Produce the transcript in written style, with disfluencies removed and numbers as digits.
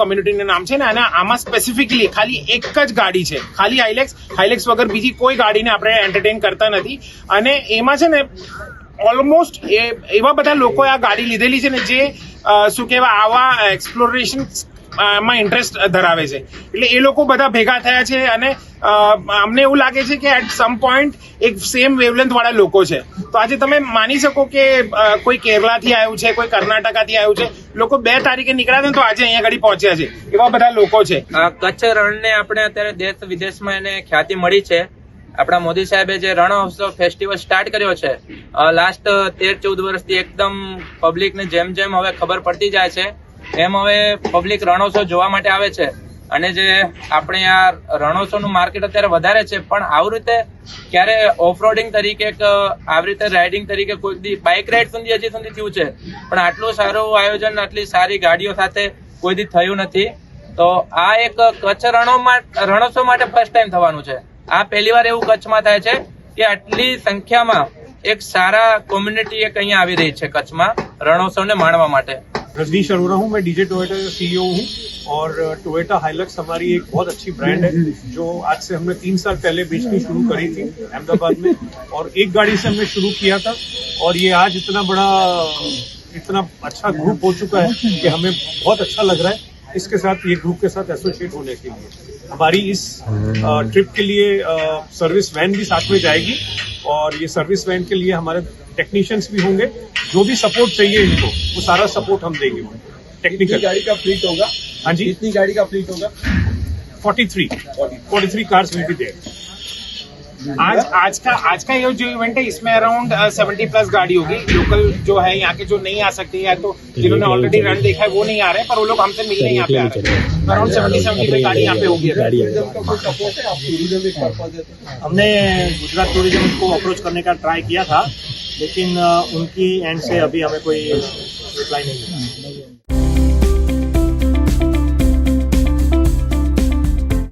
કમ્યુનિટીનું નામ છે ને, અને આમાં સ્પેસિફિકલી ખાલી એક જ ગાડી છે, ખાલી હાઇલેક્સ વગર બીજી કોઈ ગાડીને આપણે એન્ટરટેન કરતા નથી. અને એમાં છે ને ઓલમોસ્ટ એવા બધા લોકોએ આ ગાડી લીધેલી છે ને જે શું કહેવાય આવા એક્સપ્લોરેશન માં ઇન્ટરેસ્ટ ધરાવે છે. એટલે એ લોકો બધા ભેગા થયા છે અને અમને એવું લાગે છે કે એટ સમ પોઈન્ટ એક સેમ વેવલેન્થ વાળા લોકો છે. તો આજે તમે માની શકો કે કોઈ કેરલાથી આવ્યું છે, કોઈ કર્ણાટકાથી આવ્યું છે, લોકો 2 તારીખે નીકળ્યા ને તો આજે અહીંયા આગળ પહોંચ્યા છે. એવા બધા લોકો છે. કચ્છ રણને આપણે અત્યારે દેશ વિદેશમાં એને ખ્યાતિ મળી છે. આપણા મોદી સાહેબે જે રણોત્સવ ફેસ્ટિવલ સ્ટાર્ટ કર્યો છે લાસ્ટ 13-14 વર્ષથી, એકદમ પબ્લિકને જેમ જેમ હવે ખબર પડતી જાય છે એમ હવે પબ્લિક રણોત્સવ જોવા માટે આવે છે. અને જે આપણે આ રણોત્સવનું માર્કેટ અત્યારે વધારે છે, પણ આવી રીતે ક્યારે ઓફરોડિંગ તરીકે આવી રીતે રાઇડિંગ તરીકે કોઈ દી બાઇક રાઇડ સુધી હજી સુધી થયું છે, પણ આટલું સારું આયોજન આટલી સારી ગાડીઓ સાથે કોઈ દી થયું નથી. તો આ એક કચ્છ રણોત્સવ માટે ફર્સ્ટ ટાઈમ થવાનું છે. આ પહેલી વાર એવું કચ્છમાં થાય છે કે આટલી સંખ્યામાં એક સારા કોમ્યુનિટી એક અહીંયા આવી રહી છે કચ્છમાં રણोत्सव माणवा माटे। रजनीश अरोड़ा हूँ, मैं डीजे टोयोटा का सीईओ हूँ और टोयोटा हाइलक्स हमारी एक बहुत अच्छी ब्रांड है जो आज से हमने 3 साल पहले बेचनी शुरू करी थी अहमदाबाद में, और एक गाड़ी से हमने शुरू किया था और ये आज इतना अच्छा ग्रुप हो चुका है कि हमें बहुत अच्छा लग रहा है इसके साथ, ये ग्रुप के साथ एसोसिएट होने के लिए। हमारी इस ट्रिप के लिए सर्विस वैन भी साथ में जाएगी और ये सर्विस वैन के लिए हमारे टेक्नीशियंस भी होंगे, जो भी सपोर्ट चाहिए इनको वो सारा सपोर्ट हम देंगे। टेक्निकल गाड़ी का फ्लीट होगा? हाँ जी, कितनी गाड़ी का फ्लीट होगा? 43 कार्स विल बी देयर। आज का ये जो इवेंट है इसमें अराउंड 70+ गाड़ी होगी। लोकल जो है यहाँ के जो नहीं आ सकते या तो जिन्होंने ऑलरेडी रन देखा है वो नहीं आ रहे, पर वो लोग हमसे मिलने यहाँ पे आ रहे हैं। अराउंड 70-75 गाड़ी यहाँ पे होगी। हमने गुजरात टूरिज्म को अप्रोच करने का ट्राई किया था, लेकिन उनकी एंड से अभी हमें कोई रिप्लाई नहीं मिला।